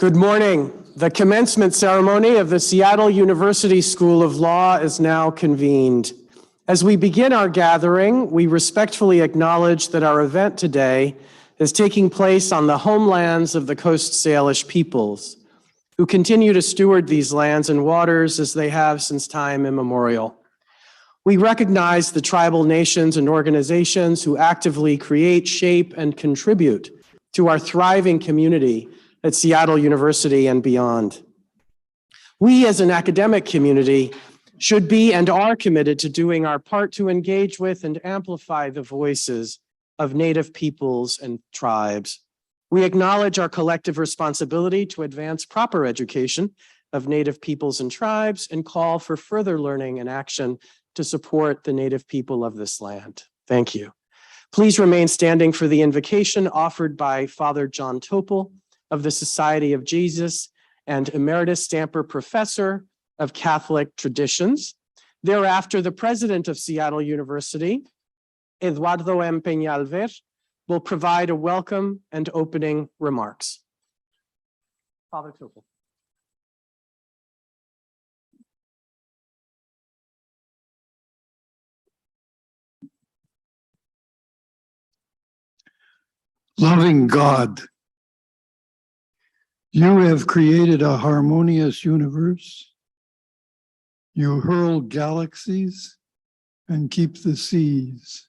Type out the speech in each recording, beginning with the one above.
Good morning. The commencement ceremony of the Seattle University School of Law is now convened. As we begin our gathering, we respectfully acknowledge that our event today is taking place on the homelands of the Coast Salish peoples, who continue to steward these lands and waters as they have since time immemorial. We recognize the tribal nations and organizations who actively create, shape, and contribute to our thriving community at Seattle University and beyond. We as an academic community should be and are committed to doing our part to engage with and amplify the voices of Native peoples and tribes. We acknowledge our collective responsibility to advance proper education of Native peoples and tribes and call for further learning and action to support the Native people of this land. Thank you. Please remain standing for the invocation offered by Father John Topel of the Society of Jesus and Emeritus Stamper Professor of Catholic Traditions. Thereafter, the President of Seattle University, Eduardo M. Peñalver, will provide a welcome and opening remarks. Father Topel. Loving God, you have created a harmonious universe. You hurl galaxies and keep the seas.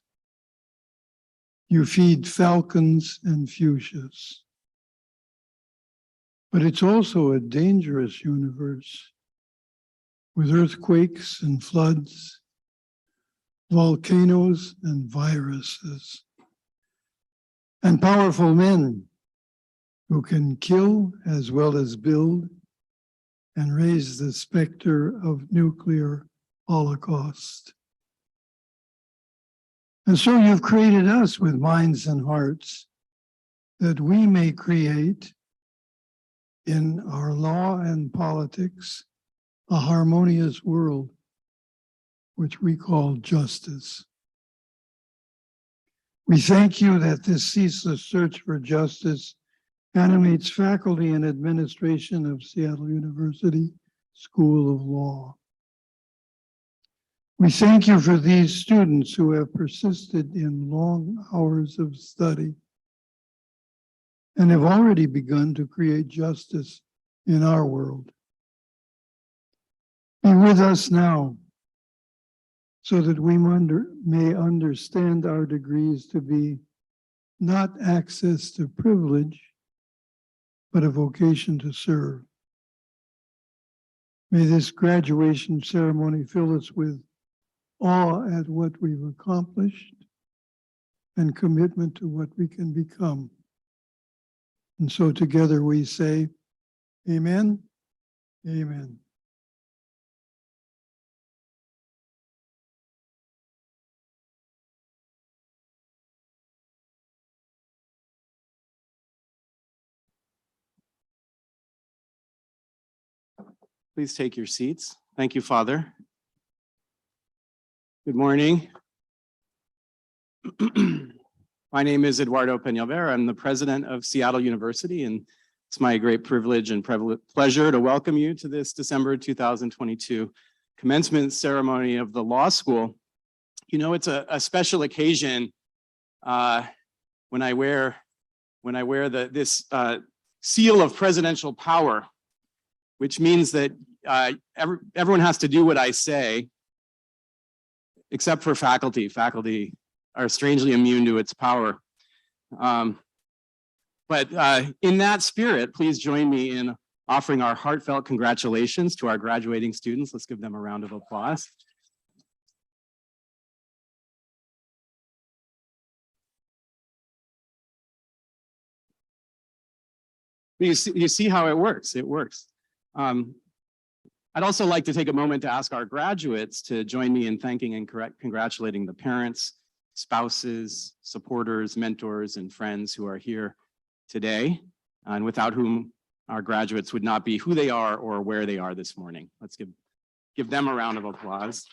You feed falcons and fuchsias. But it's also a dangerous universe with earthquakes and floods, volcanoes and viruses, and powerful men who can kill as well as build and raise the specter of nuclear holocaust. And so you've created us with minds and hearts that we may create in our law and politics a harmonious world, which we call justice. We thank you that this ceaseless search for justice animates faculty and administration of Seattle University School of Law. We thank you for these students who have persisted in long hours of study and have already begun to create justice in our world. Be with us now so that we may understand our degrees to be not access to privilege, but a vocation to serve. May this graduation ceremony fill us with awe at what we've accomplished and commitment to what we can become. And so together we say, amen, amen. Please take your seats. Thank you, Father. Good morning. My name is Eduardo Peñalver. I'm the president of Seattle University, and it's my great privilege and pleasure to welcome you to this December 2022 commencement ceremony of the law school. You know, it's a special occasion when I wear this seal of presidential power, which means that everyone has to do what I say, except for faculty. Faculty are strangely immune to its power. But in that spirit, please join me in offering our heartfelt congratulations to our graduating students. Let's give them a round of applause. You see how it works. It works. I'd also like to take a moment to ask our graduates to join me in thanking and congratulating the parents, spouses, supporters, mentors, and friends who are here today, and without whom our graduates would not be who they are or where they are this morning. Let's give them a round of applause.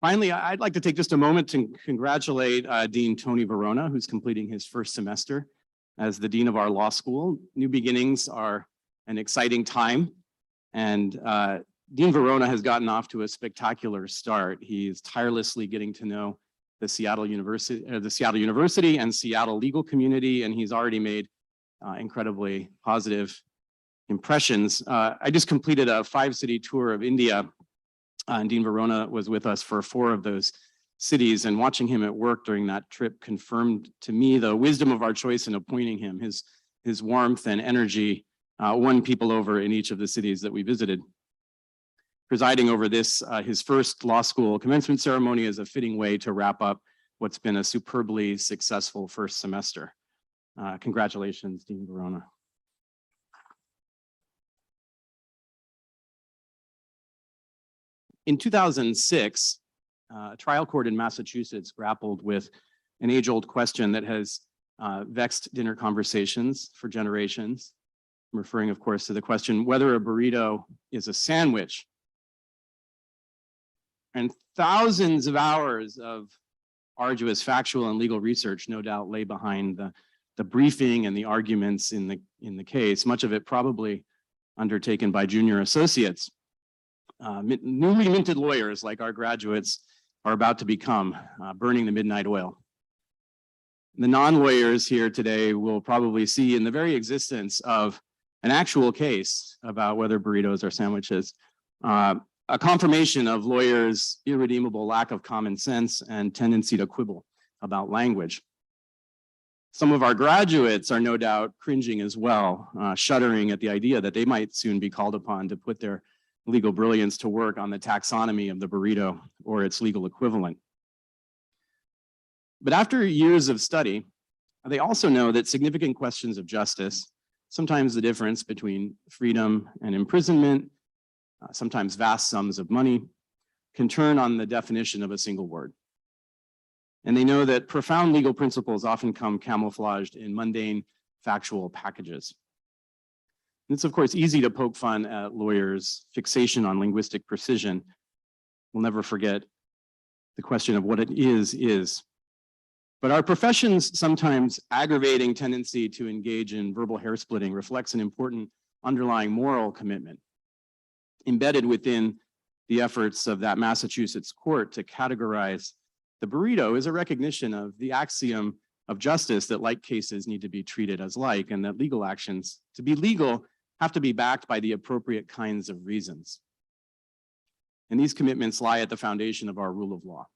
Finally, I'd like to take just a moment to congratulate Dean Tony Varona, who's completing his first semester as the Dean of our law school. New beginnings are an exciting time, and Dean Varona has gotten off to a spectacular start. He's tirelessly getting to know the Seattle University and Seattle legal community, and he's already made incredibly positive impressions. I just completed a 5-city tour of India, and Dean Varona was with us for 4 of those cities, and watching him at work during that trip confirmed to me the wisdom of our choice in appointing him. His warmth and energy won people over in each of the cities that we visited. Presiding over this, his first law school commencement ceremony, is a fitting way to wrap up what's been a superbly successful first semester. Congratulations, Dean Varona. In 2006, a trial court in Massachusetts grappled with an age-old question that has vexed dinner conversations for generations. I'm referring, of course, to the question whether a burrito is a sandwich. And thousands of hours of arduous factual and legal research no doubt lay behind the briefing and the arguments in the case, much of it probably undertaken by junior associates. Newly minted lawyers like our graduates are about to become, burning the midnight oil. The non-lawyers here today will probably see in the very existence of an actual case about whether burritos are sandwiches, a confirmation of lawyers' irredeemable lack of common sense and tendency to quibble about language. Some of our graduates are no doubt cringing as well, shuddering at the idea that they might soon be called upon to put their legal brilliance to work on the taxonomy of the burrito or its legal equivalent. But after years of study, they also know that significant questions of justice, sometimes the difference between freedom and imprisonment, sometimes vast sums of money, can turn on the definition of a single word. And they know that profound legal principles often come camouflaged in mundane factual packages. It's, of course, easy to poke fun at lawyers' fixation on linguistic precision. We'll never forget the question of what it is. But our profession's sometimes aggravating tendency to engage in verbal hair splitting reflects an important underlying moral commitment embedded within the efforts of that Massachusetts court to categorize the burrito is a recognition of the axiom of justice that like cases need to be treated as like, and that legal actions, to be legal, have to be backed by the appropriate kinds of reasons. And these commitments lie at the foundation of our rule of law.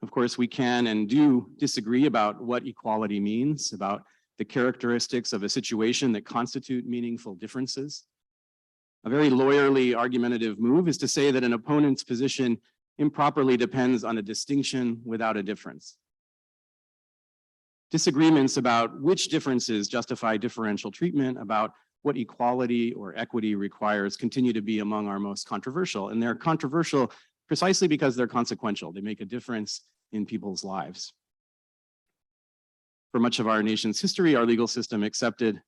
Of course, we can and do disagree about what equality means, about the characteristics of a situation that constitute meaningful differences. A very lawyerly argumentative move is to say that an opponent's position improperly depends on a distinction without a difference. Disagreements about which differences justify differential treatment, about what equality or equity requires, continue to be among our most controversial. And they're controversial precisely because they're consequential. They make a difference in people's lives. For much of our nation's history, our legal system accepted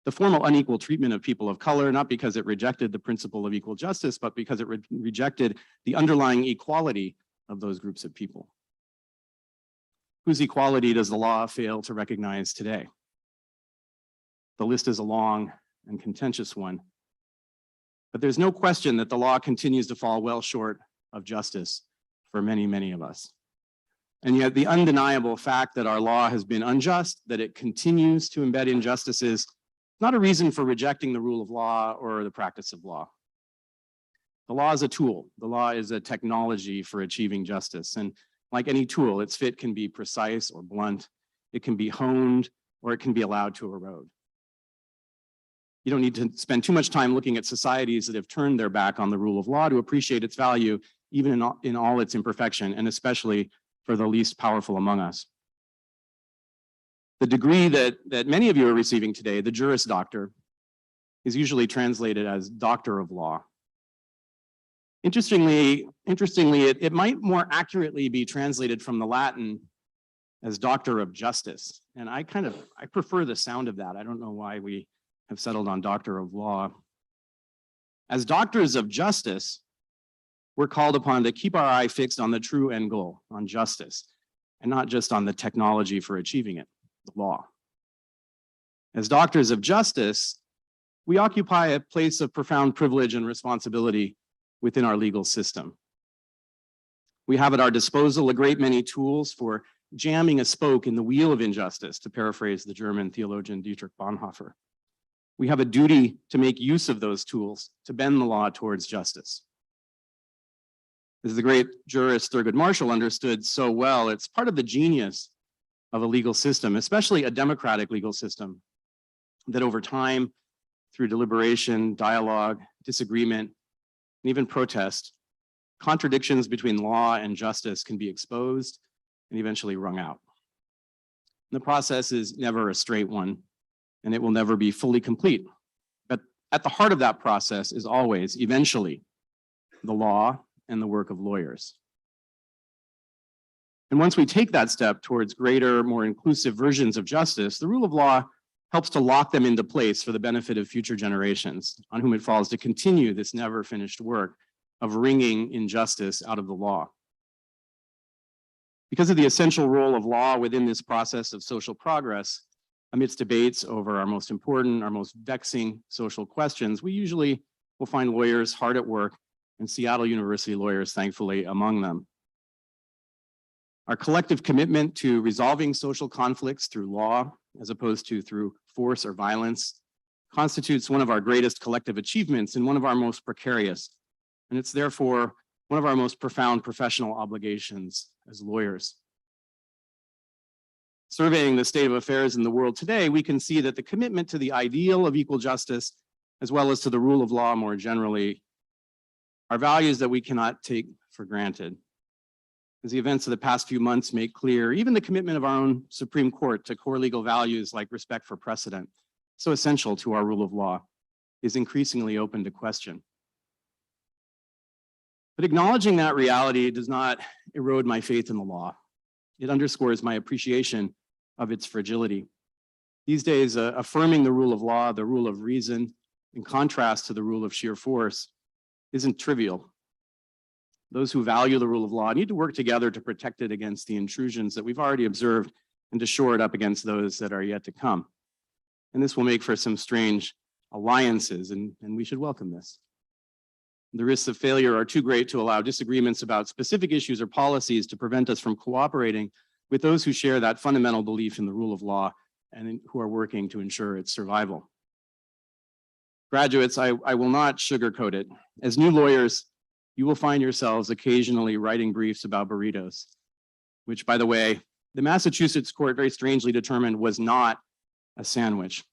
the formal unequal treatment of people of color, not because it rejected the principle of equal justice, but because it rejected the underlying equality of those groups of people. Whose equality does the law fail to recognize today? The list is a long and contentious one, but there's no question that the law continues to fall well short of justice for many, many of us. And yet the undeniable fact that our law has been unjust, that it continues to embed injustices, not a reason for rejecting the rule of law or the practice of law. The law is a tool. The law is a technology for achieving justice. And like any tool, its fit can be precise or blunt. It can be honed, or it can be allowed to erode. You don't need to spend too much time looking at societies that have turned their back on the rule of law to appreciate its value, even in all its imperfection, and especially for the least powerful among us. The degree that many of you are receiving today, the Juris Doctor, is usually translated as Doctor of Law. Interestingly, it might more accurately be translated from the Latin as Doctor of Justice. And I prefer the sound of that. I don't know why we have settled on Doctor of Law. As doctors of justice, we're called upon to keep our eye fixed on the true end goal, on justice, and not just on the technology for achieving it, the law. As doctors of justice, we occupy a place of profound privilege and responsibility within our legal system. We have at our disposal a great many tools for jamming a spoke in the wheel of injustice, to paraphrase the German theologian Dietrich Bonhoeffer. We have a duty to make use of those tools to bend the law towards justice. As the great jurist Thurgood Marshall understood so well, it's part of the genius of a legal system, especially a democratic legal system, that over time, through deliberation, dialogue, disagreement, and even protest, contradictions between law and justice can be exposed and eventually wrung out. The process is never a straight one, and it will never be fully complete. But at the heart of that process is always, eventually, the law and the work of lawyers. And once we take that step towards greater, more inclusive versions of justice, the rule of law helps to lock them into place for the benefit of future generations, on whom it falls to continue this never finished work of wringing injustice out of the law. Because of the essential role of law within this process of social progress, amidst debates over our most important, our most vexing social questions, we usually will find lawyers hard at work, and Seattle University lawyers, thankfully, among them. Our collective commitment to resolving social conflicts through law, as opposed to through force or violence, constitutes one of our greatest collective achievements and one of our most precarious. And it's therefore one of our most profound professional obligations as lawyers. Surveying the state of affairs in the world today, we can see that the commitment to the ideal of equal justice, as well as to the rule of law more generally, are values that we cannot take for granted. As the events of the past few months make clear, even the commitment of our own Supreme Court to core legal values like respect for precedent, so essential to our rule of law, is increasingly open to question. But acknowledging that reality does not erode my faith in the law. It underscores my appreciation of its fragility. These days, affirming the rule of law, the rule of reason, in contrast to the rule of sheer force, isn't trivial. Those who value the rule of law need to work together to protect it against the intrusions that we've already observed and to shore it up against those that are yet to come. And this will make for some strange alliances, and we should welcome this. The risks of failure are too great to allow disagreements about specific issues or policies to prevent us from cooperating with those who share that fundamental belief in the rule of law and who are working to ensure its survival. Graduates, I will not sugarcoat it. As new lawyers, you will find yourselves occasionally writing briefs about burritos, which, by the way, the Massachusetts court very strangely determined was not a sandwich.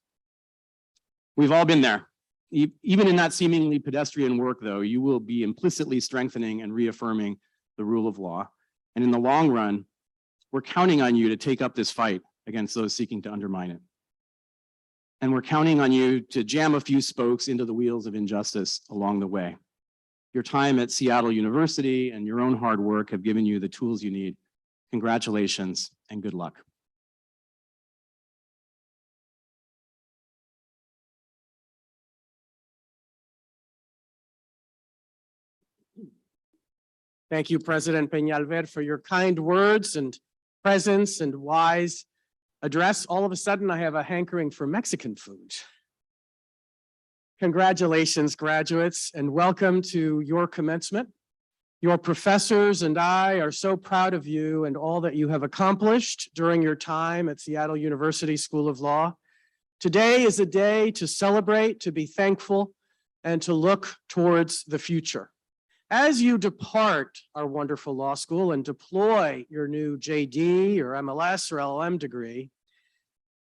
We've all been there. Even in that seemingly pedestrian work, though, you will be implicitly strengthening and reaffirming the rule of law. And in the long run, we're counting on you to take up this fight against those seeking to undermine it. And we're counting on you to jam a few spokes into the wheels of injustice along the way. Your time at Seattle University and your own hard work have given you the tools you need. Congratulations and good luck. Thank you, President Peñalver, for your kind words and presence and wise address. All of a sudden, I have a hankering for Mexican food. Congratulations, graduates, and welcome to your commencement. Your professors and I are so proud of you and all that you have accomplished during your time at Seattle University School of Law. Today is a day to celebrate, to be thankful, and to look towards the future. As you depart our wonderful law school and deploy your new JD or MLS or LLM degree,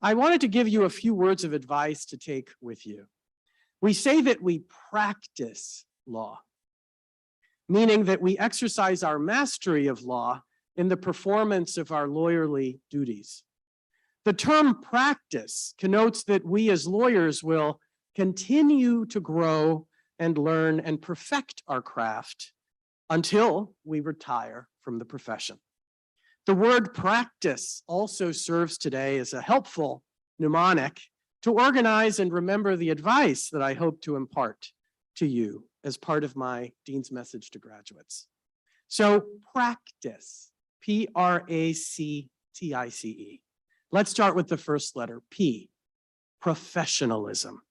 I wanted to give you a few words of advice to take with you. We say that we practice law, meaning that we exercise our mastery of law in the performance of our lawyerly duties. The term practice connotes that we as lawyers will continue to grow and learn and perfect our craft until we retire from the profession. The word practice also serves today as a helpful mnemonic to organize and remember the advice that I hope to impart to you as part of my Dean's message to graduates. So practice, P-R-A-C-T-I-C-E. Let's start with the first letter, P, professionalism.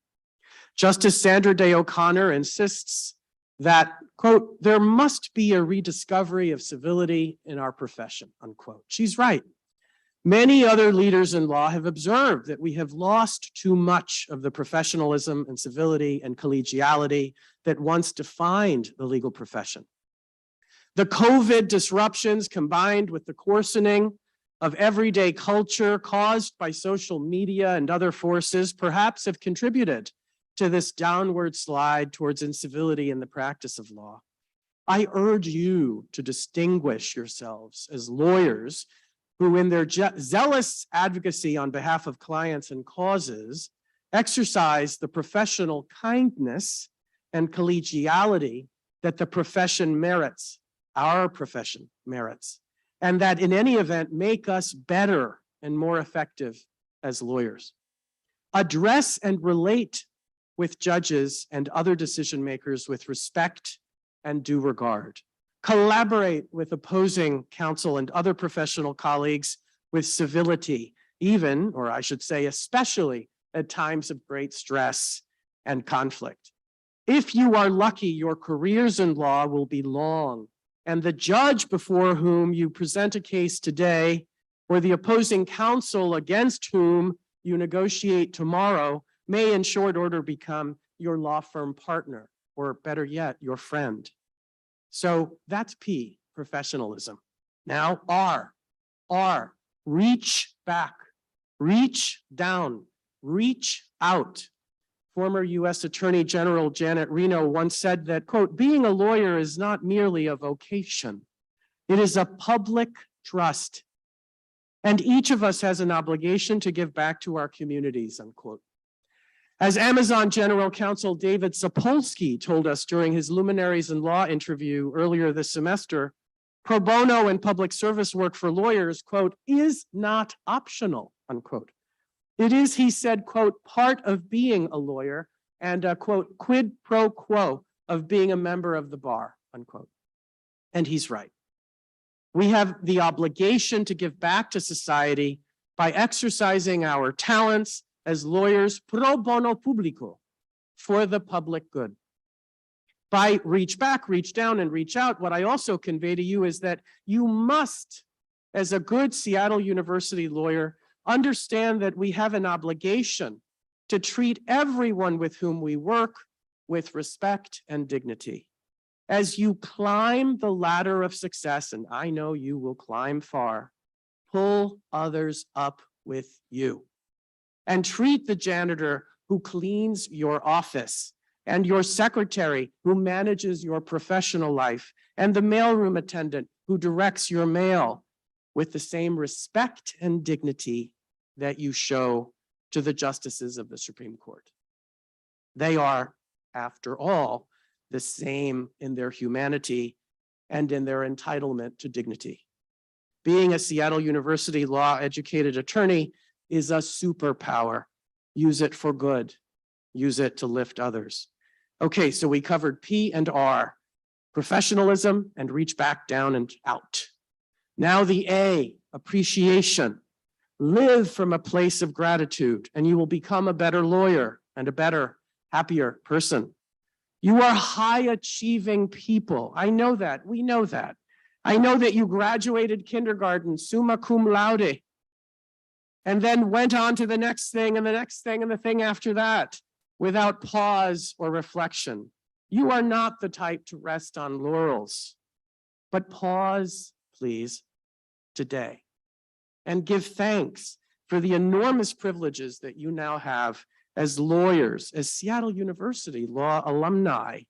Justice Sandra Day O'Connor insists that, quote, there must be a rediscovery of civility in our profession, unquote. She's right. Many other leaders in law have observed that we have lost too much of the professionalism and civility and collegiality that once defined the legal profession. The COVID disruptions combined with the coarsening of everyday culture caused by social media and other forces perhaps have contributed to this downward slide towards incivility in the practice of law. I urge you to distinguish yourselves as lawyers who, in their zealous advocacy on behalf of clients and causes, exercise the professional kindness and collegiality that the profession merits, our profession merits, and that in any event make us better and more effective as lawyers. Address and relate with judges and other decision makers with respect and due regard. Collaborate with opposing counsel and other professional colleagues with civility, even, or I should say, especially at times of great stress and conflict. If you are lucky, your careers in law will be long, and the judge before whom you present a case today, or the opposing counsel against whom you negotiate tomorrow, may in short order become your law firm partner, or better yet, your friend. So that's P, professionalism. Now R, reach back, reach down, reach out. Former U.S. Attorney General Janet Reno once said that, quote, being a lawyer is not merely a vocation. It is a public trust. And each of us has an obligation to give back to our communities, unquote. As Amazon General Counsel David Sapolsky told us during his Luminaries in Law interview earlier this semester, pro bono and public service work for lawyers, quote, is not optional, unquote. It is, he said, quote, part of being a lawyer and a, quote, quid pro quo of being a member of the bar, unquote. And he's right. We have the obligation to give back to society by exercising our talents as lawyers pro bono publico, for the public good. By reach back, reach down, and reach out, what I also convey to you is that you must, as a good Seattle University lawyer, understand that we have an obligation to treat everyone with whom we work with respect and dignity. As you climb the ladder of success, and I know you will climb far, pull others up with you. And treat the janitor who cleans your office, and your secretary who manages your professional life, and the mailroom attendant who directs your mail with the same respect and dignity that you show to the justices of the Supreme Court. They are, after all, the same in their humanity and in their entitlement to dignity. Being a Seattle University law-educated attorney is a superpower. Use it for good. Use it to lift others. Okay, so we covered P and R, professionalism and reach back, down, and out. Now the A, appreciation. Live from a place of gratitude, and you will become a better lawyer and a better, happier person. You are high-achieving people. I know that. We know that. I know that you graduated kindergarten summa cum laude, and then went on to the next thing and the next thing and the thing after that without pause or reflection. You are not the type to rest on laurels, but pause, please, today, and give thanks for the enormous privileges that you now have as lawyers, as Seattle University law alumni,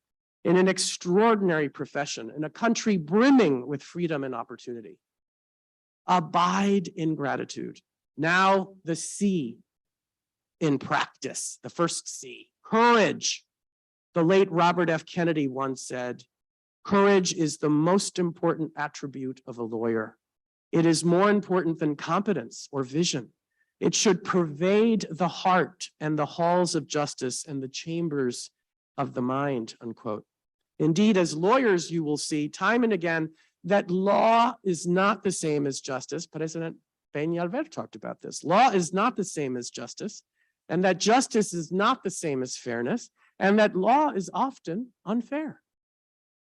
in an extraordinary profession, in a country brimming with freedom and opportunity. Abide in gratitude. Now the C in practice, the first C, courage. The late Robert F. Kennedy once said, courage is the most important attribute of a lawyer. It is more important than competence or vision. It should pervade the heart and the halls of justice and the chambers of the mind, unquote. Indeed, as lawyers, you will see time and again that law is not the same as justice. President Peñalver talked about this. Law is not the same as justice, and that justice is not the same as fairness, and that law is often unfair.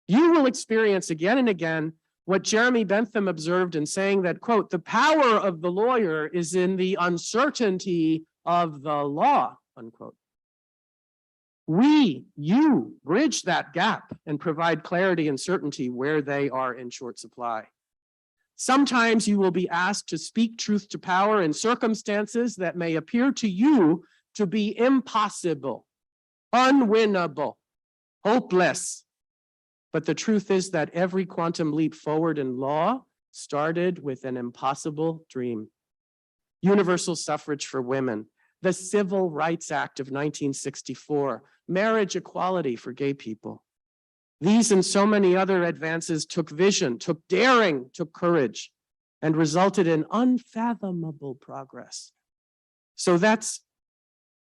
You will experience again and again what Jeremy Bentham observed in saying that, quote, the power of the lawyer is in the uncertainty of the law, unquote. You bridge that gap and provide clarity and certainty where they are in short supply. Sometimes you will be asked to speak truth to power in circumstances that may appear to you to be impossible, unwinnable, hopeless. But the truth is that every quantum leap forward in law started with an impossible dream. Universal suffrage for women, the Civil Rights Act of 1964, marriage equality for gay people. These and so many other advances took vision, took daring, took courage, and resulted in unfathomable progress. So that's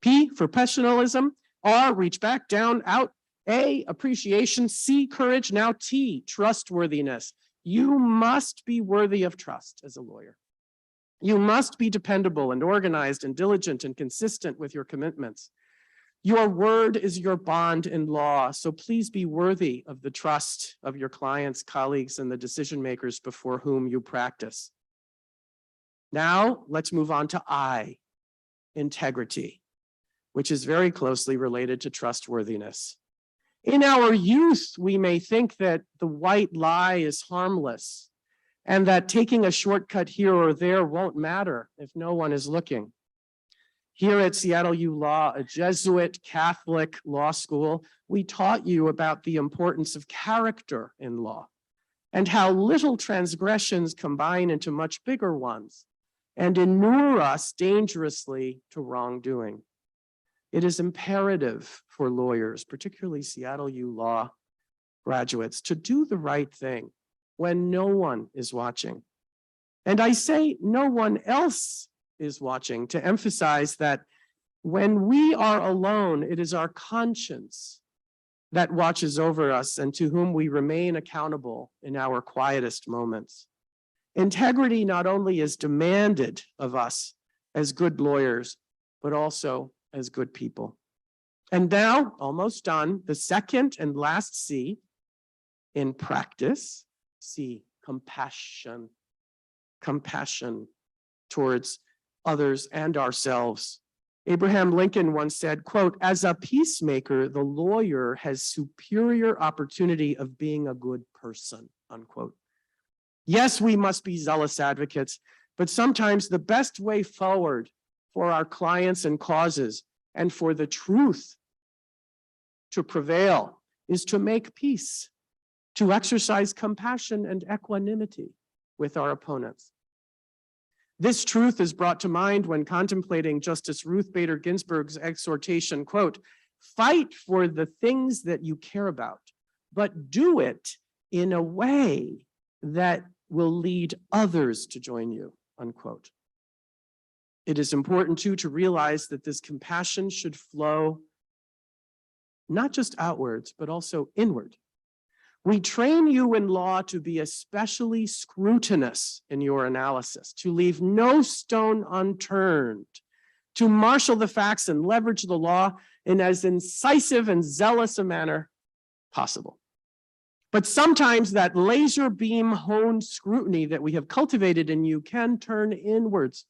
P, for professionalism, R, reach back, down, out, A, appreciation, C, courage, now T, trustworthiness. You must be worthy of trust as a lawyer. You must be dependable and organized and diligent and consistent with your commitments. Your word is your bond in law, so please be worthy of the trust of your clients, colleagues, and the decision makers before whom you practice. Now, let's move on to I, integrity, which is very closely related to trustworthiness. In our youth, we may think that the white lie is harmless and that taking a shortcut here or there won't matter if no one is looking. Here at Seattle U Law, a Jesuit Catholic law school, we taught you about the importance of character in law and how little transgressions combine into much bigger ones and inure us dangerously to wrongdoing. It is imperative for lawyers, particularly Seattle U Law graduates, to do the right thing when no one is watching. And I say no one else is watching to emphasize that when we are alone, it is our conscience that watches over us and to whom we remain accountable in our quietest moments. Integrity not only is demanded of us as good lawyers, but also as good people. And now, almost done, the second and last C in practice, C, compassion. Compassion towards others and ourselves. Abraham Lincoln once said, quote, as a peacemaker, the lawyer has superior opportunity of being a good person, unquote. Yes, we must be zealous advocates, but sometimes the best way forward for our clients and causes and for the truth to prevail is to make peace, to exercise compassion and equanimity with our opponents. This truth is brought to mind when contemplating Justice Ruth Bader Ginsburg's exhortation, quote, fight for the things that you care about, but do it in a way that will lead others to join you, unquote. It is important too to realize that this compassion should flow not just outwards, but also inward. We train you in law to be especially scrutinous in your analysis, to leave no stone unturned, to marshal the facts and leverage the law in as incisive and zealous a manner possible. But sometimes that laser beam honed scrutiny that we have cultivated in you can turn inwards.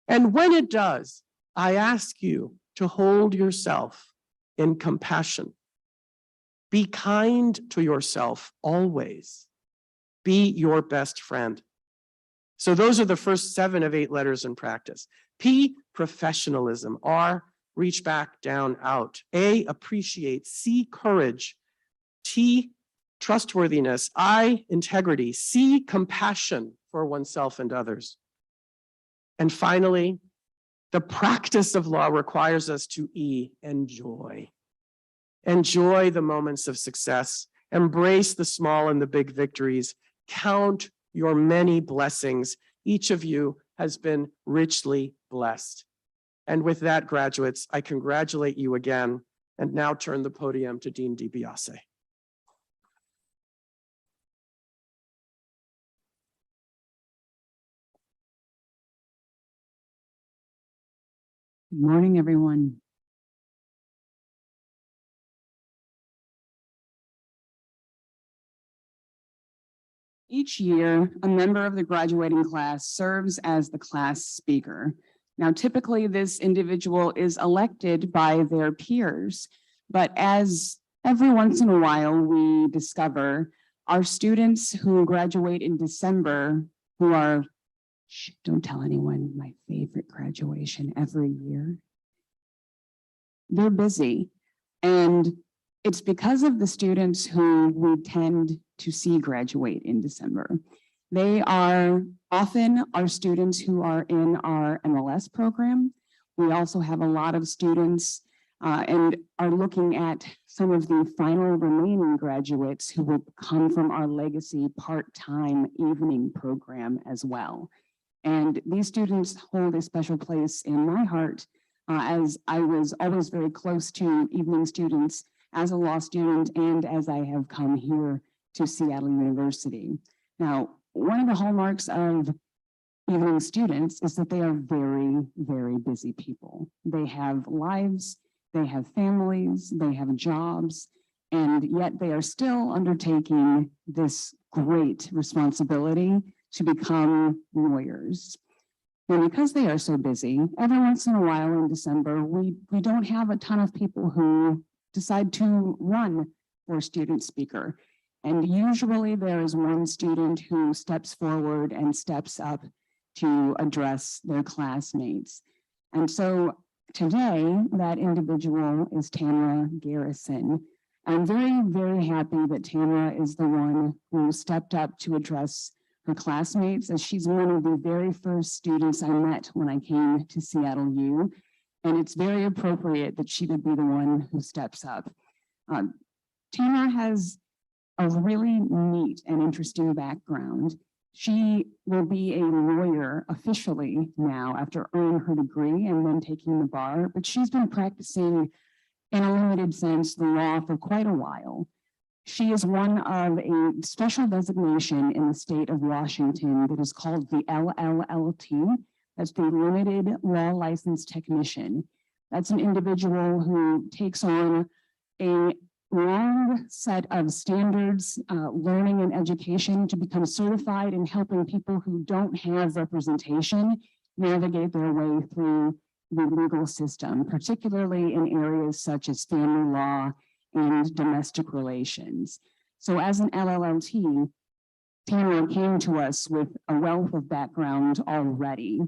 And when it does, I ask you to hold yourself in compassion. Be kind to yourself always. Be your best friend. So those are the first 7 of 8 letters in practice. P, professionalism. R, reach back, down, out. A, appreciate. C, courage. T, trustworthiness. I, integrity. C, compassion for oneself and others. And finally, the practice of law requires us to E, enjoy. Enjoy the moments of success. Embrace the small and the big victories. Count your many blessings. Each of you has been richly blessed. And with that, graduates, I congratulate you again and now turn the podium to Dean DiBiase. Good morning, everyone. Each year, a member of the graduating class serves as the class speaker. Now, typically, this individual is elected by their peers, but as every once in a while we discover, our students who graduate in December, who are, don't tell anyone, my favorite graduation every year, they're busy. And it's because of the students who we tend to see graduate in December. They are often our students who are in our MLS program. We also have a lot of students and are looking at some of the final remaining graduates who will come from our legacy part-time evening program as well. And these students hold a special place in my heart as I was always very close to evening students as a law student and as I have come here to Seattle University. Now, one of the hallmarks of evening students is that they are very, very busy people. They have lives, they have families, they have jobs, and yet they are still undertaking this great responsibility to become lawyers. And because they are so busy, every once in a while in December, we don't have a ton of people who decide to run for student speaker. And usually there is one student who steps forward and steps up to address their classmates. And so today, that individual is Tamara Garrison. I'm very, very happy that Tamara is the one who stepped up to address her classmates, as she's one of the very first students I met when I came to Seattle U. And it's very appropriate that she would be the one who steps up. Tamara has a really neat and interesting background. She will be a lawyer officially now after earning her degree and then taking the bar, but she's been practicing in a limited sense the law for quite a while. She is one of a special designation in the state of Washington that is called the LLLT. That's the Limited Law License Technician. That's an individual who takes on a long set of standards, learning and education to become certified in helping people who don't have representation navigate their way through the legal system, particularly in areas such as family law and domestic relations. So as an LLLT, Tamara came to us with a wealth of background already,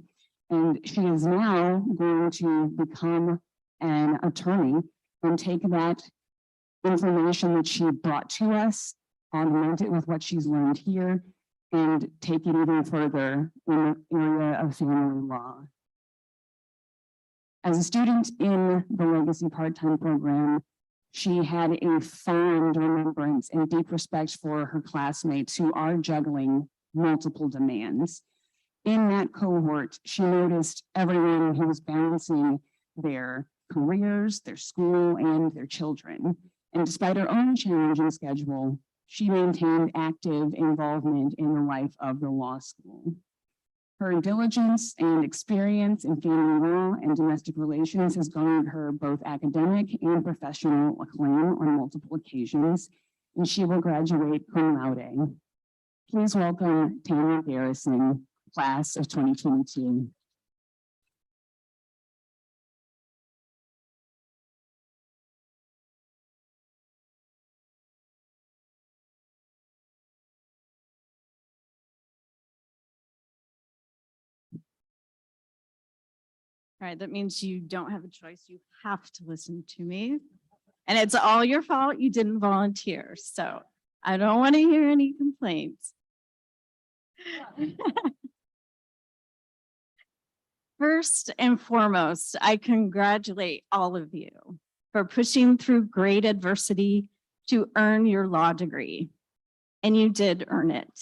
and she is now going to become an attorney and take that information that she brought to us, augment it with what she's learned here, and take it even further in the area of family law. As a student in the Legacy part-time program, she had a fond remembrance and deep respect for her classmates who are juggling multiple demands. In that cohort, she noticed everyone who was balancing their careers, their school, and their children. And despite her own challenging schedule, she maintained active involvement in the life of the law school. Her diligence and experience in family law and domestic relations has garnered her both academic and professional acclaim on multiple occasions, and she will graduate cum laude. Please welcome Tamara Garrison, class of 2022. All right, that means you don't have a choice. You have to listen to me. And it's all your fault. You didn't volunteer. So I don't want to hear any complaints. First and foremost, I congratulate all of you for pushing through great adversity to earn your law degree. And you did earn it,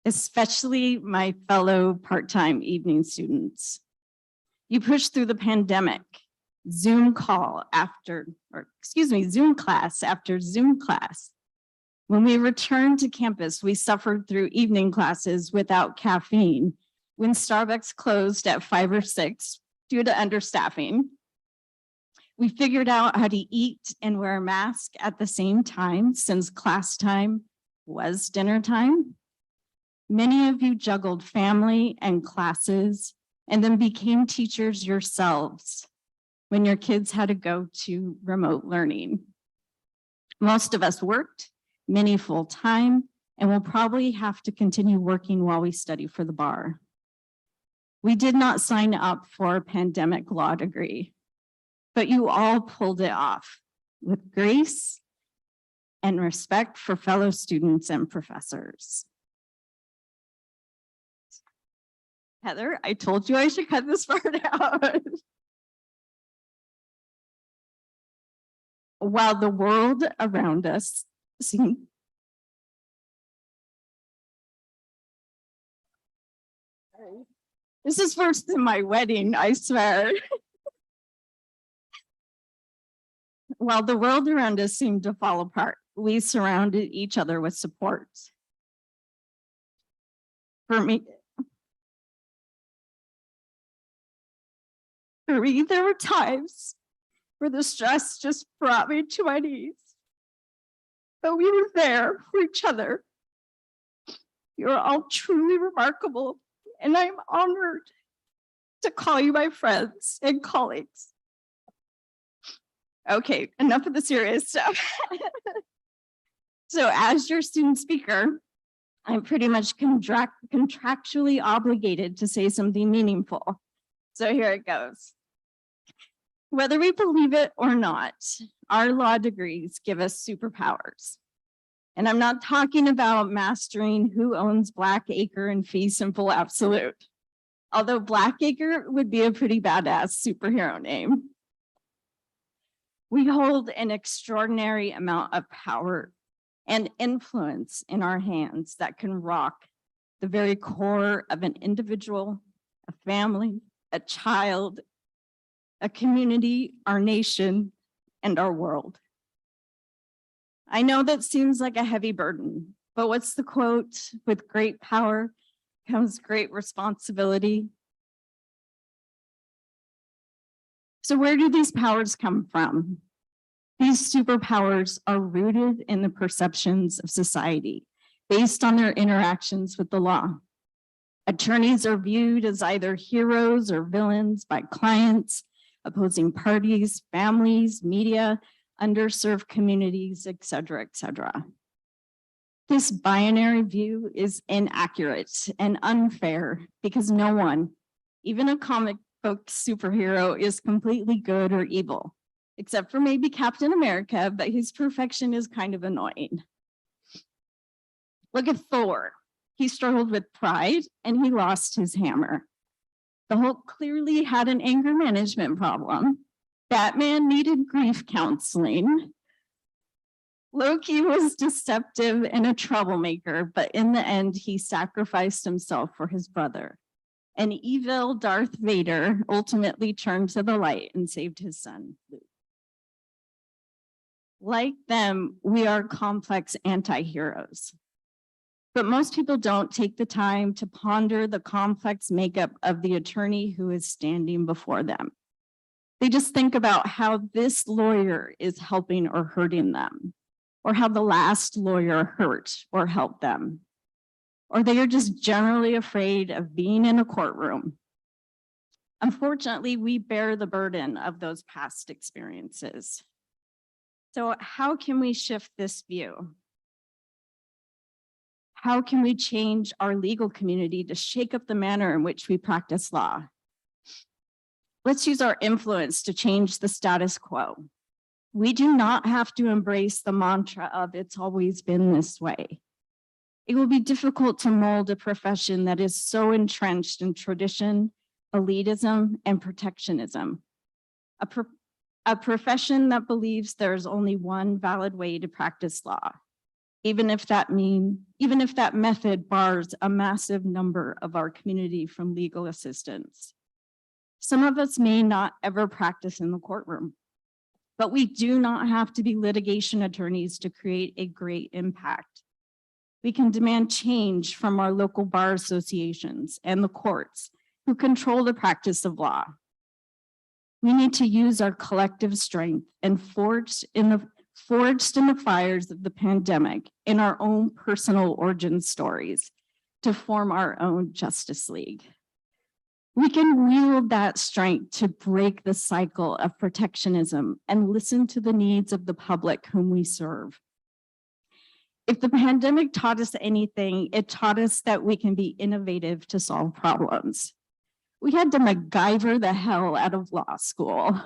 especially my fellow part-time evening students. You pushed through the pandemic, Zoom class after Zoom class. When we returned to campus, we suffered through evening classes without caffeine. When Starbucks closed at 5 or 6, due to understaffing. We figured out how to eat and wear a mask at the same time since class time was dinner time. Many of you juggled family and classes and then became teachers yourselves when your kids had to go to remote learning. Most of us worked, many full-time, and will probably have to continue working while we study for the bar. We did not sign up for a pandemic law degree, but you all pulled it off with grace and respect for fellow students and professors. Heather, I told you I should cut this part out. While the world around us seemed this is worse than my wedding, I swear. While the world around us seemed to fall apart, we surrounded each other with support. For me, there were times where the stress just brought me to my knees. But we were there for each other. You are all truly remarkable, and I'm honored to call you my friends and colleagues. Okay, enough of the serious stuff. So as your student speaker, I'm pretty much contractually obligated to say something meaningful. So here it goes. Whether we believe it or not, our law degrees give us superpowers. And I'm not talking about mastering who owns Blackacre and fee simple absolute. Although Blackacre would be a pretty badass superhero name. We hold an extraordinary amount of power and influence in our hands that can rock the very core of an individual, a family, a child, a community, our nation, and our world. I know that seems like a heavy burden, but what's the quote? With great power comes great responsibility. So where do these powers come from? These superpowers are rooted in the perceptions of society based on their interactions with the law. Attorneys are viewed as either heroes or villains by clients, opposing parties, families, media, underserved communities, et cetera, et cetera. This binary view is inaccurate and unfair because no one, even a comic book superhero, is completely good or evil, except for maybe Captain America, but his perfection is kind of annoying. Look at Thor. He struggled with pride and he lost his hammer. The Hulk clearly had an anger management problem. Batman needed grief counseling. Loki was deceptive and a troublemaker, but in the end, he sacrificed himself for his brother. And evil Darth Vader ultimately turned to the light and saved his son, Luke. Like them, we are complex anti-heroes. But most people don't take the time to ponder the complex makeup of the attorney who is standing before them. They just think about how this lawyer is helping or hurting them, or how the last lawyer hurt or helped them, or they are just generally afraid of being in a courtroom. Unfortunately, we bear the burden of those past experiences. So how can we shift this view? How can we change our legal community to shake up the manner in which we practice law? Let's use our influence to change the status quo. We do not have to embrace the mantra of it's always been this way. It will be difficult to mold a profession that is so entrenched in tradition, elitism, and protectionism. A profession that believes there is only one valid way to practice law, even if that method bars a massive number of our community from legal assistance. Some of us may not ever practice in the courtroom, but we do not have to be litigation attorneys to create a great impact. We can demand change from our local bar associations and the courts who control the practice of law. We need to use our collective strength and forged in the fires of the pandemic in our own personal origin stories to form our own Justice League. We can wield that strength to break the cycle of protectionism and listen to the needs of the public whom we serve. If the pandemic taught us anything, it taught us that we can be innovative to solve problems. We had to MacGyver the hell out of law school.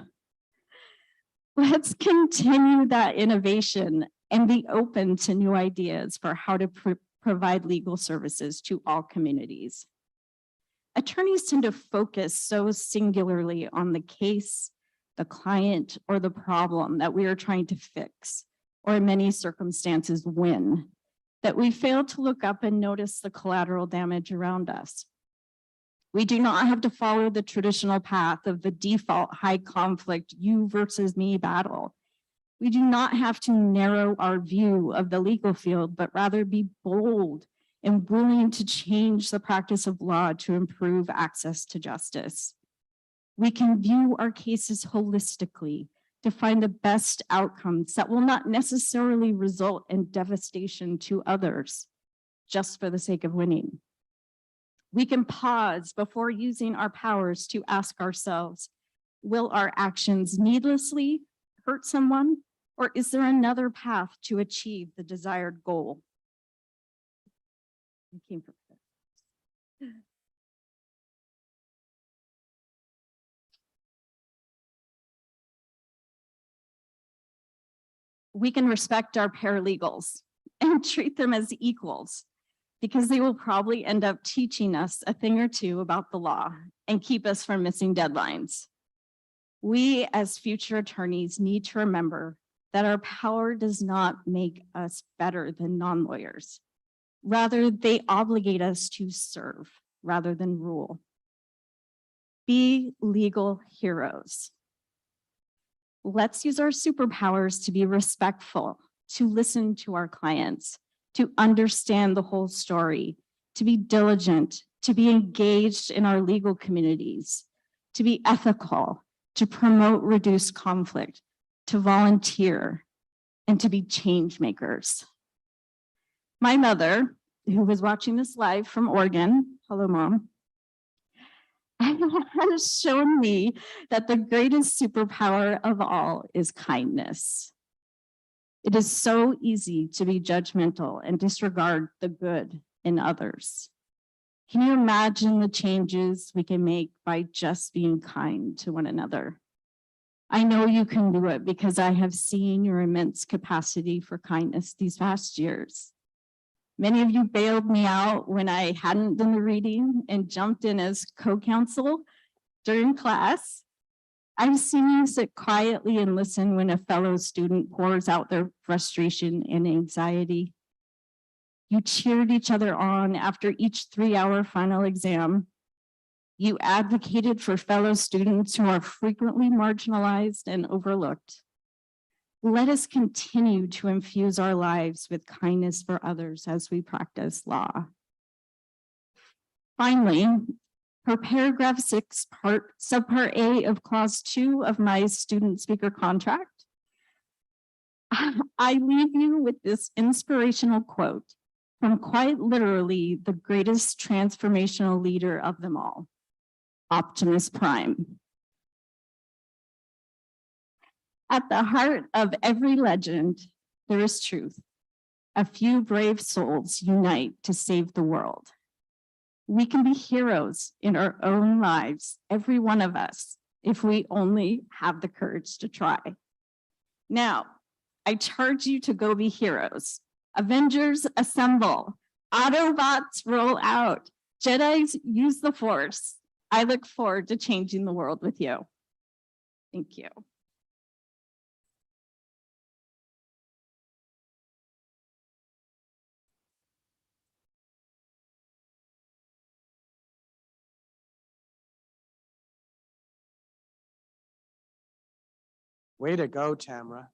Let's continue that innovation and be open to new ideas for how to provide legal services to all communities. Attorneys tend to focus so singularly on the case, the client, or the problem that we are trying to fix, or in many circumstances win, that we fail to look up and notice the collateral damage around us. We do not have to follow the traditional path of the default high conflict you versus me battle. We do not have to narrow our view of the legal field, but rather be bold and willing to change the practice of law to improve access to justice. We can view our cases holistically to find the best outcomes that will not necessarily result in devastation to others, just for the sake of winning. We can pause before using our powers to ask ourselves, will our actions needlessly hurt someone, or is there another path to achieve the desired goal? We can respect our paralegals and treat them as equals, because they will probably end up teaching us a thing or two about the law and keep us from missing deadlines. We as future attorneys need to remember that our power does not make us better than non-lawyers. Rather, they obligate us to serve rather than rule. Be legal heroes. Let's use our superpowers to be respectful, to listen to our clients, to understand the whole story, to be diligent, to be engaged in our legal communities, to be ethical, to promote reduced conflict, to volunteer, and to be change makers. My mother, who was watching this live from Oregon, hello, Mom, has shown me that the greatest superpower of all is kindness. It is so easy to be judgmental and disregard the good in others. Can you imagine the changes we can make by just being kind to one another? I know you can do it because I have seen your immense capacity for kindness these past years. Many of you bailed me out when I hadn't done the reading and jumped in as co-counsel during class. I've seen you sit quietly and listen when a fellow student pours out their frustration and anxiety. You cheered each other on after each 3-hour final exam. You advocated for fellow students who are frequently marginalized and overlooked. Let us continue to infuse our lives with kindness for others as we practice law. Finally, per paragraph 6, subpart A of clause 2 of my student speaker contract, I leave you with this inspirational quote from quite literally the greatest transformational leader of them all, Optimus Prime. At the heart of every legend, there is truth. A few brave souls unite to save the world. We can be heroes in our own lives, every one of us, if we only have the courage to try. Now, I charge you to go be heroes. Avengers assemble. Autobots roll out. Jedis use the Force. I look forward to changing the world with you. Thank you. Way to go, Tamara.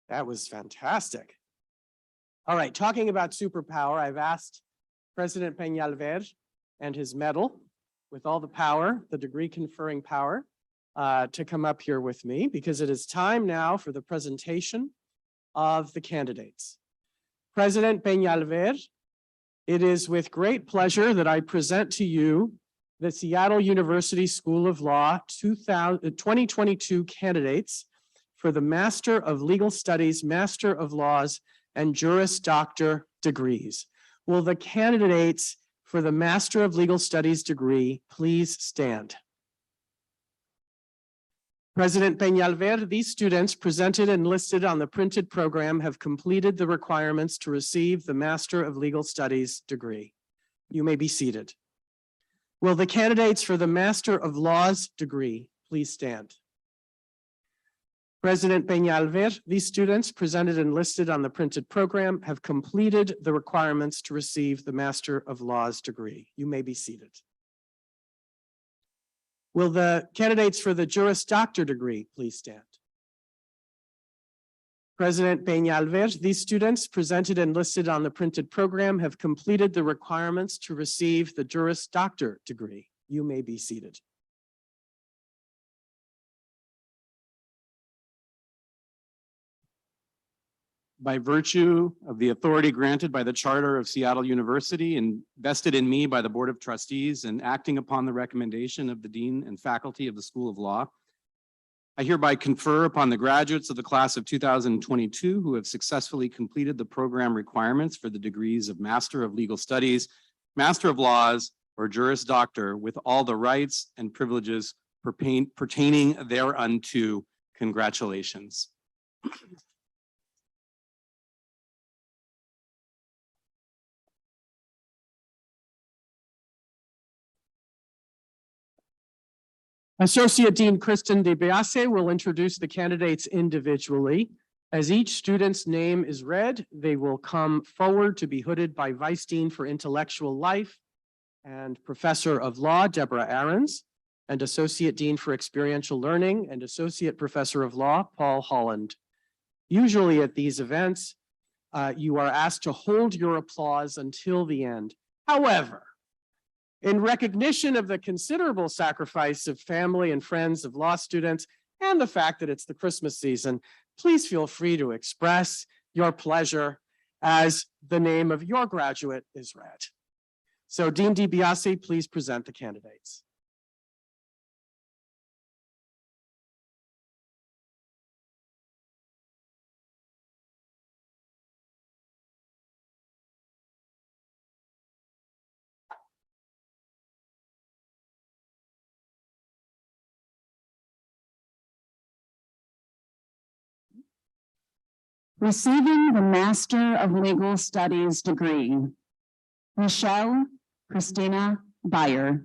That was fantastic. All right, talking about superpower, I've asked President Peñalver and his medal with all the power, the degree conferring power, to come up here with me because it is time now for the presentation of the candidates. President Peñalver, it is with great pleasure that I present to you the Seattle University School of Law 2022 candidates for the Master of Legal Studies, Master of Laws, and Juris Doctor degrees. Will the candidates for the Master of Legal Studies degree please stand? President Peñalver, these students presented and listed on the printed program have completed the requirements to receive the Master of Legal Studies degree. You may be seated. Will the candidates for the Master of Laws degree please stand? President Peñalver, these students presented and listed on the printed program have completed the requirements to receive the Master of Laws degree. You may be seated. Will the candidates for the Juris Doctor degree please stand? President Peñalver, these students presented and listed on the printed program have completed the requirements to receive the Juris Doctor degree. You may be seated. By virtue of the authority granted by the Charter of Seattle University and vested in me by the Board of Trustees and acting upon the recommendation of the Dean and faculty of the School of Law, I hereby confer upon the graduates of the class of 2022 who have successfully completed the program requirements for the degrees of Master of Legal Studies, Master of Laws, or Juris Doctor with all the rights and privileges pertaining thereunto. Congratulations. Associate Dean Kristen DeBiase will introduce the candidates individually. As each student's name is read, they will come forward to be hooded by Vice Dean for Intellectual Life and Professor of Law, Deborah Ahrens, and Associate Dean for Experiential Learning and Associate Professor of Law, Paul Holland. Usually at these events, you are asked to hold your applause until the end. However, in recognition of the considerable sacrifice of family and friends of law students and the fact that it's the Christmas season, please feel free to express your pleasure as the name of your graduate is read. So Dean DeBiase, please present the candidates. Receiving the Master of Legal Studies degree, Michelle Christina Beyer.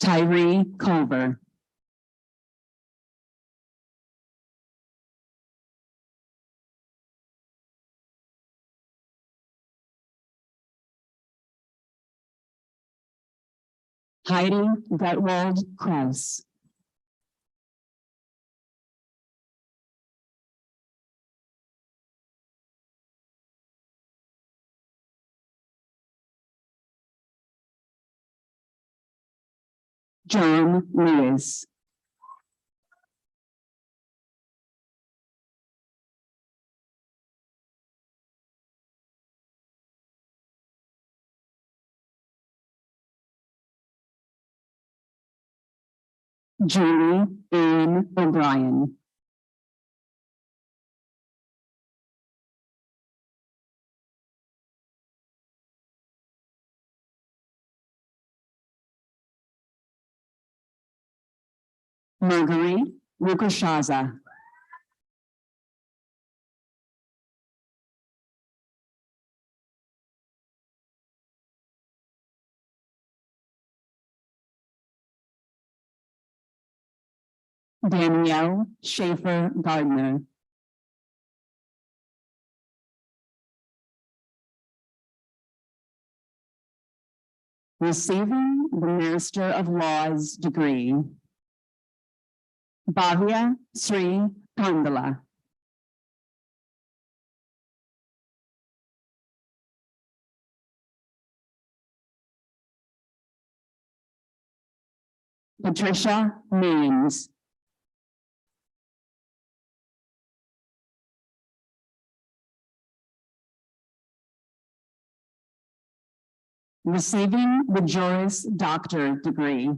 Tyree Culver. Heidi Getwald Krause. John Lewis. Julie Ann O'Brien. Marguerite Rukashaza. Danielle Schaefer Gardner. receiving the Master of Laws degree. Bhavya Sri Kandala. Patricia Means. Receiving the Juris Doctor degree.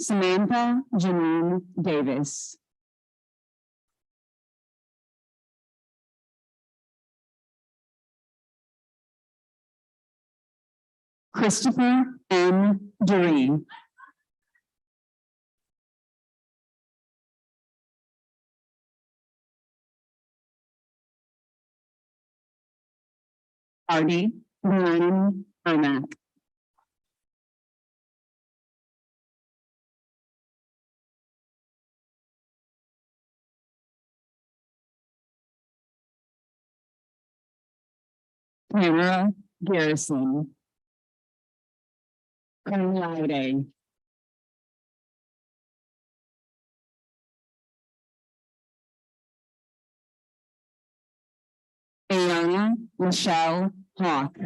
Samantha Janine Davis. Christopher M. Duree. Artie Ryan Ermack. Tamara Garrison. Cum laude. Ayana Michelle Hawk.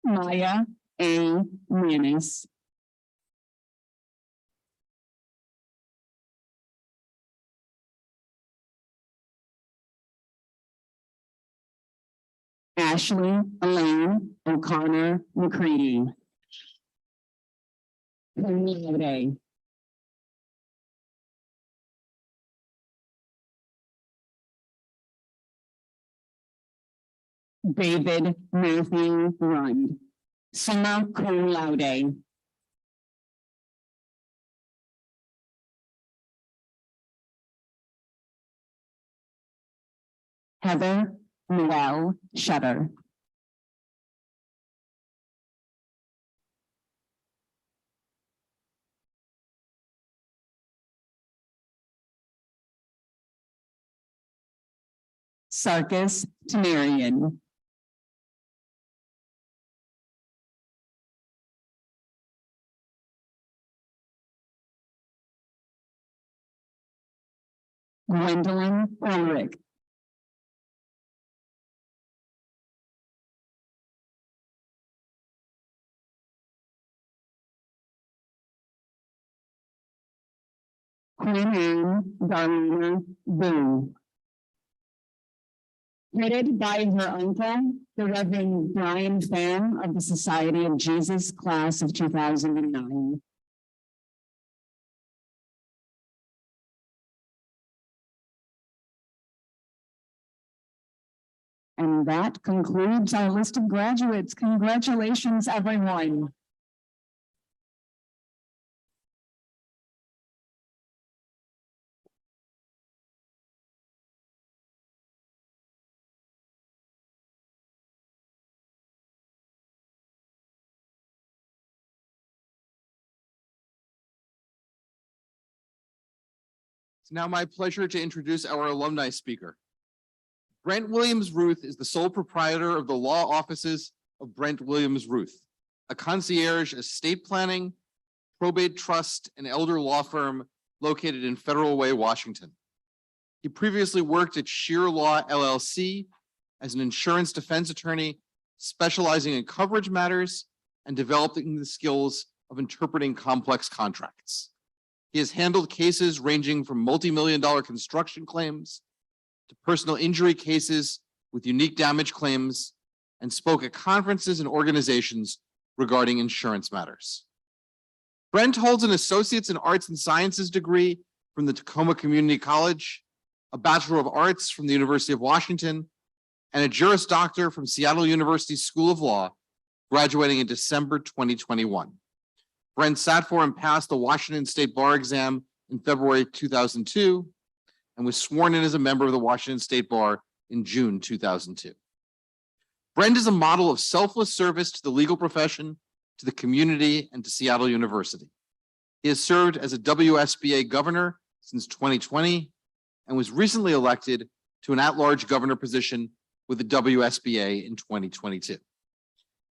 Maya A. Manis. Ashley Elaine O'Connor McCready. Cum laude. David Matthew Rund. Summa cum laude. Heather Noel Shutter. Sarkis Tamarian. Gwendolyn Ulrich. Queen Anne Darlene Boone. Headed by her uncle, the Reverend Brian Pham of the Society of Jesus, class of 2009. And that concludes our list of graduates. Congratulations, everyone. It's now my pleasure to introduce our alumni speaker. Brent Williams-Ruth is the sole proprietor of the law offices of Brent Williams-Ruth, a concierge estate planning, probate trust, and elder law firm located in Federal Way, Washington. He previously worked at Shear Law LLC as an insurance defense attorney, specializing in coverage matters and developing the skills of interpreting complex contracts. He has handled cases ranging from multi-million-dollar construction claims to personal injury cases with unique damage claims, and spoke at conferences and organizations regarding insurance matters. Brent holds an Associate's in Arts and Sciences degree from the Tacoma Community College, a Bachelor of Arts from the University of Washington, and a Juris Doctor from Seattle University School of Law, graduating in December 2021. Brent sat for and passed the Washington State Bar exam in February 2002 and was sworn in as a member of the Washington State Bar in June 2002. Brent is a model of selfless service to the legal profession, to the community, and to Seattle University. He has served as a WSBA governor since 2020 and was recently elected to an at-large governor position with the WSBA in 2022.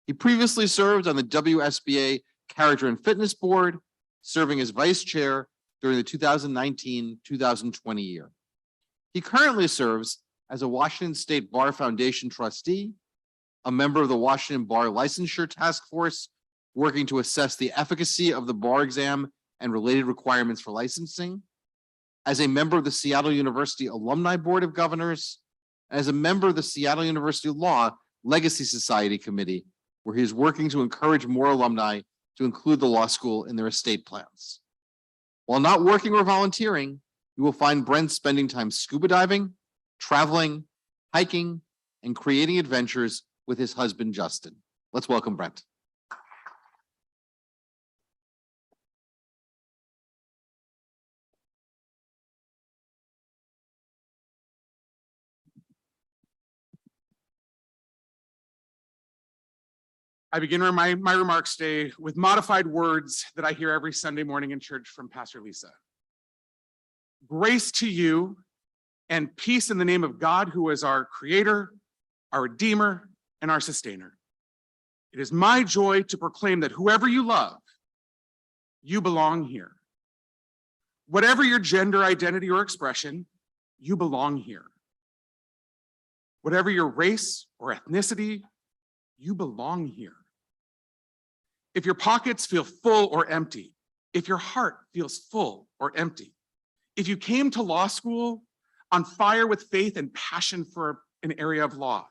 He previously served on the WSBA Character and Fitness Board, serving as vice chair during the 2019-2020 year. He currently serves as a Washington State Bar Foundation trustee, a member of the Washington Bar Licensure Task Force, working to assess the efficacy of the bar exam and related requirements for licensing, as a member of the Seattle University Alumni Board of Governors, and as a member of the Seattle University Law Legacy Society Committee, where he is working to encourage more alumni to include the law school in their estate plans. While not working or volunteering, you will find Brent spending time scuba diving, traveling, hiking, and creating adventures with his husband, Justin. Let's welcome Brent. I begin my remarks today with modified words that I hear every Sunday morning in church from Pastor Lisa. Grace to you and peace in the name of God, who is our creator, our redeemer, and our sustainer. It is my joy to proclaim that whoever you love, you belong here. Whatever your gender identity or expression, you belong here. Whatever your race or ethnicity, you belong here. If your pockets feel full or empty, if your heart feels full or empty, if you came to law school on fire with faith and passion for an area of law,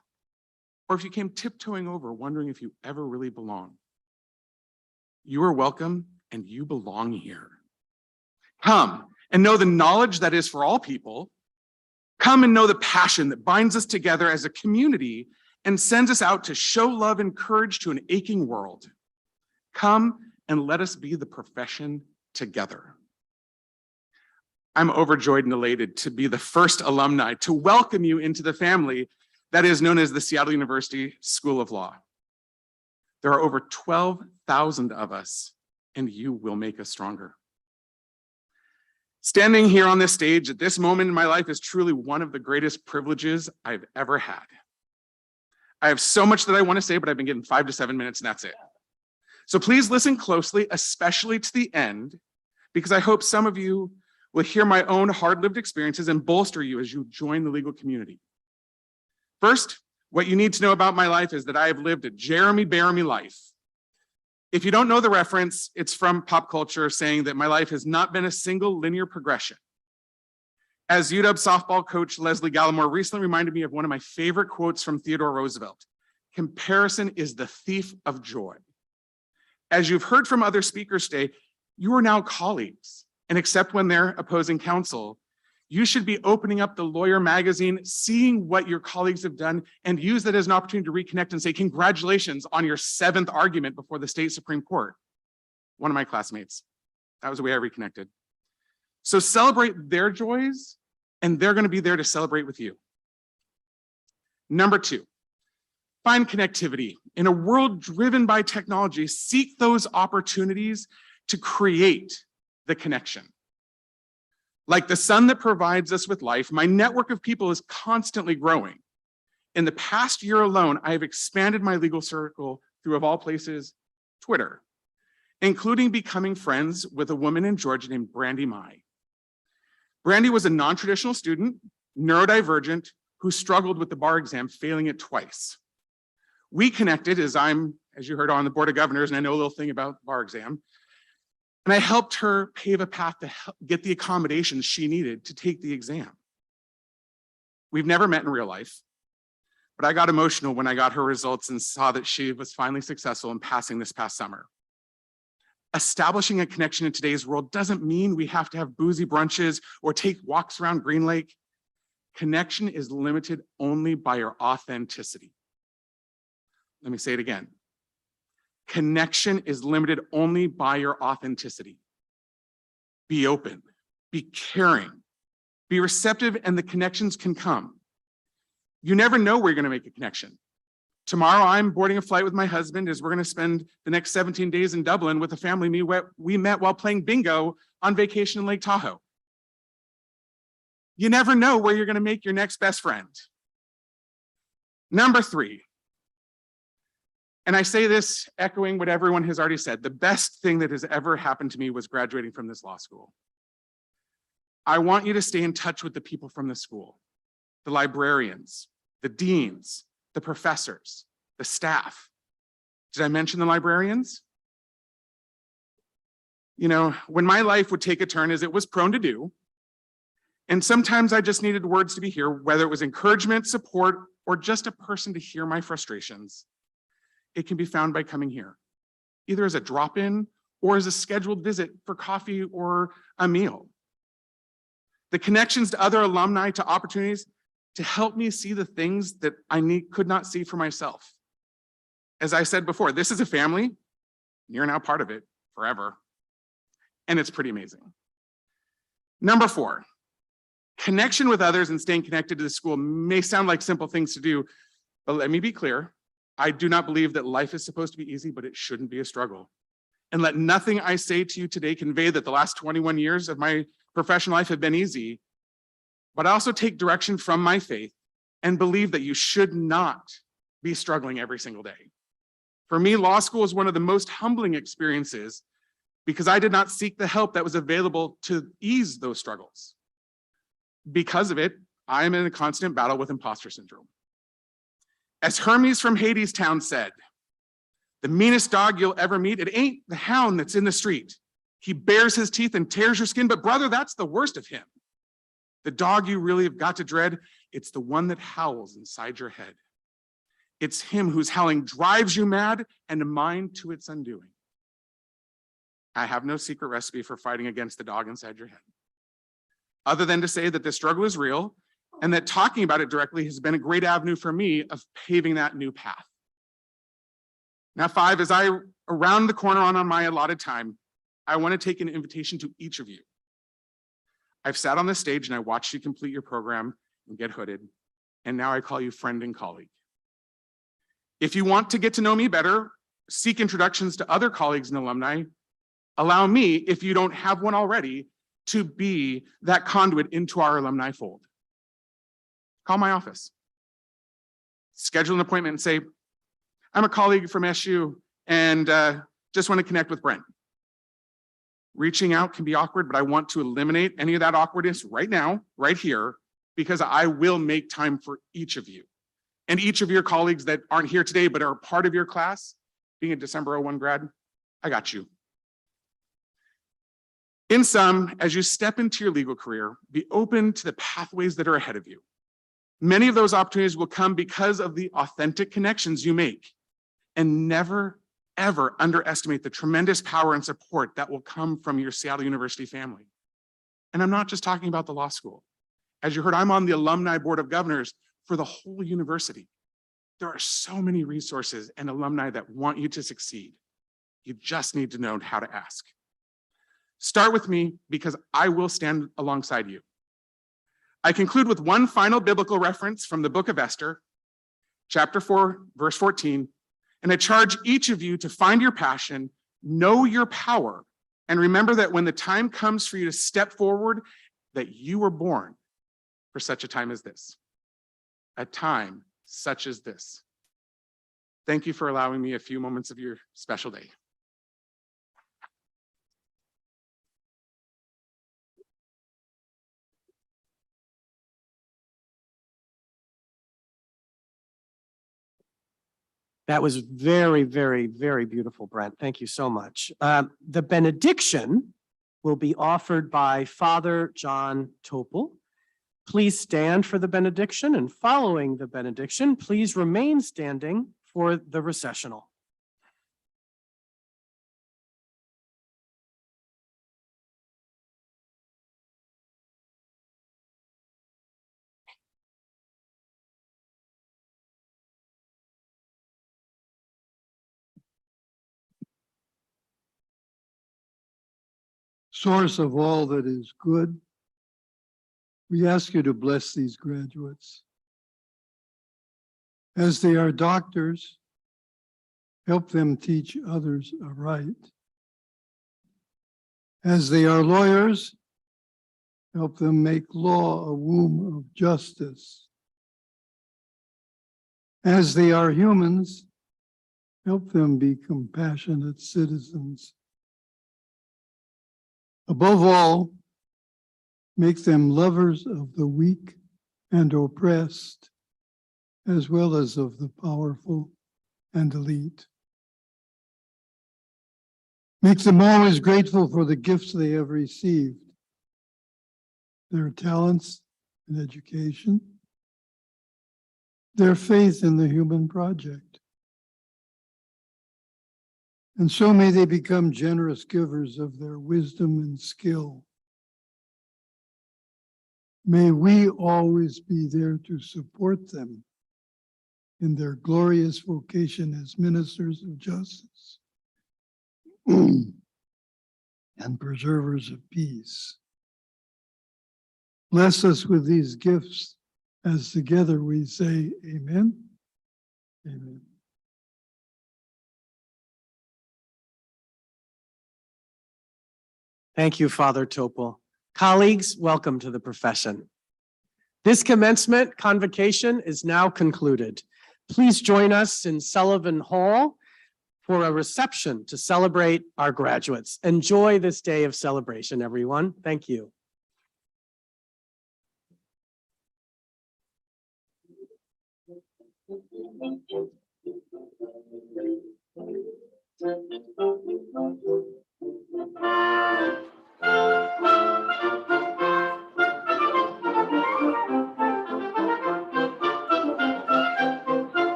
or if you came tiptoeing over wondering if you ever really belong, you are welcome and you belong here. Come and know the knowledge that is for all people. Come and know the passion that binds us together as a community and sends us out to show love and courage to an aching world. Come and let us be the profession together. I'm overjoyed and elated to be the first alumni to welcome you into the family that is known as the Seattle University School of Law. There are over 12,000 of us, and you will make us stronger. Standing here on this stage at this moment in my life is truly one of the greatest privileges I've ever had. I have so much that I want to say, but I've been given 5 to 7 minutes and that's it. So please listen closely, especially to the end, because I hope some of you will hear my own hard-lived experiences and bolster you as you join the legal community. First, what you need to know about my life is that I have lived a Jeremy Bearimy life. If you don't know the reference, it's from pop culture saying that my life has not been a single linear progression. As UW softball coach Leslie Gallimore recently reminded me of one of my favorite quotes from Theodore Roosevelt: "Comparison is the thief of joy." As you've heard from other speakers today, you are now colleagues, and except when they're opposing counsel, you should be opening up the Lawyer magazine, seeing what your colleagues have done, and use that as an opportunity to reconnect and say, congratulations on your 7th argument before the state Supreme Court. One of my classmates. That was the way I reconnected. So celebrate their joys, and they're going to be there to celebrate with you. Number 2, find connectivity. In a world driven by technology, seek those opportunities to create the connection. Like the sun that provides us with life, my network of people is constantly growing. In the past year alone, I have expanded my legal circle through, of all places, Twitter, including becoming friends with a woman in Georgia named Brandy Mai. Brandy was a non-traditional student, neurodivergent, who struggled with the bar exam, failing it twice. We connected as you heard, on the Board of Governors, and I know a little thing about the bar exam. And I helped her pave a path to get the accommodations she needed to take the exam. We've never met in real life, but I got emotional when I got her results and saw that she was finally successful in passing this past summer. Establishing a connection in today's world doesn't mean we have to have boozy brunches or take walks around Green Lake. Connection is limited only by your authenticity. Let me say it again. Connection is limited only by your authenticity. Be open, be caring, be receptive, and the connections can come. You never know where you're going to make a connection. Tomorrow, I'm boarding a flight with my husband as we're going to spend the next 17 days in Dublin with a family we met while playing bingo on vacation in Lake Tahoe. You never know where you're going to make your next best friend. Number 3, and I say this echoing what everyone has already said, the best thing that has ever happened to me was graduating from this law school. I want you to stay in touch with the people from the school, the librarians, the deans, the professors, the staff. Did I mention the librarians? You know, when my life would take a turn, as it was prone to do, and sometimes I just needed words to be heard, whether it was encouragement, support, or just a person to hear my frustrations, it can be found by coming here, either as a drop-in or as a scheduled visit for coffee or a meal. The connections to other alumni, to opportunities to help me see the things that I could not see for myself. As I said before, this is a family, and you're now part of it forever, and it's pretty amazing. Number 4, connection with others and staying connected to the school may sound like simple things to do, but let me be clear. I do not believe that life is supposed to be easy, but it shouldn't be a struggle. And let nothing I say to you today convey that the last 21 years of my professional life have been easy, but I also take direction from my faith and believe that you should not be struggling every single day. For me, law school is one of the most humbling experiences because I did not seek the help that was available to ease those struggles. Because of it, I am in a constant battle with imposter syndrome. As Hermes from Hades Town said, the meanest dog you'll ever meet, it ain't the hound that's in the street. He bares his teeth and tears your skin, but brother, that's the worst of him. The dog you really have got to dread, it's the one that howls inside your head. It's him whose howling drives you mad and mind to its undoing. I have no secret recipe for fighting against the dog inside your head, other than to say that this struggle is real and that talking about it directly has been a great avenue for me of paving that new path. Now 5, as I round the corner on my allotted time, I want to take an invitation to each of you. I've sat on this stage and I watched you complete your program and get hooded, and now I call you friend and colleague. If you want to get to know me better, seek introductions to other colleagues and alumni, allow me, if you don't have one already, to be that conduit into our alumni fold. Call my office. Schedule an appointment and say, I'm a colleague from SU and just want to connect with Brent. Reaching out can be awkward, but I want to eliminate any of that awkwardness right now, right here, because I will make time for each of you. And each of your colleagues that aren't here today, but are part of your class, being a December 01 grad, I got you. In sum, as you step into your legal career, be open to the pathways that are ahead of you. Many of those opportunities will come because of the authentic connections you make. And never, ever underestimate the tremendous power and support that will come from your Seattle University family. And I'm not just talking about the law school. As you heard, I'm on the Alumni Board of Governors for the whole university. There are so many resources and alumni that want you to succeed. You just need to know how to ask. Start with me because I will stand alongside you. I conclude with one final biblical reference from the book of Esther, chapter 4, verse 14. And I charge each of you to find your passion, know your power, and remember that when the time comes for you to step forward, that you were born for such a time as this. A time such as this. Thank you for allowing me a few moments of your special day. That was very, very, very beautiful, Brent. Thank you so much. The benediction will be offered by Father John Topel. Please stand for the benediction, and following the benediction, please remain standing for the recessional. Source of all that is good, we ask you to bless these graduates. As they are doctors, help them teach others aright. As they are lawyers, Help them make law a womb of justice. As they are humans, help them be compassionate citizens. Above all, make them lovers of the weak and oppressed, as well as of the powerful and elite. Make them always grateful for the gifts they have received, their talents and education, their faith in the human project. And so may they become generous givers of their wisdom and skill. May we always be there to support them in their glorious vocation as ministers of justice and preservers of peace. Bless us with these gifts as together we say, Amen. Amen. Thank you, Father Topel. Colleagues, welcome to the profession. This commencement convocation is now concluded. Please join us in Sullivan Hall for a reception to celebrate our graduates. Enjoy this day of celebration, everyone. Thank you.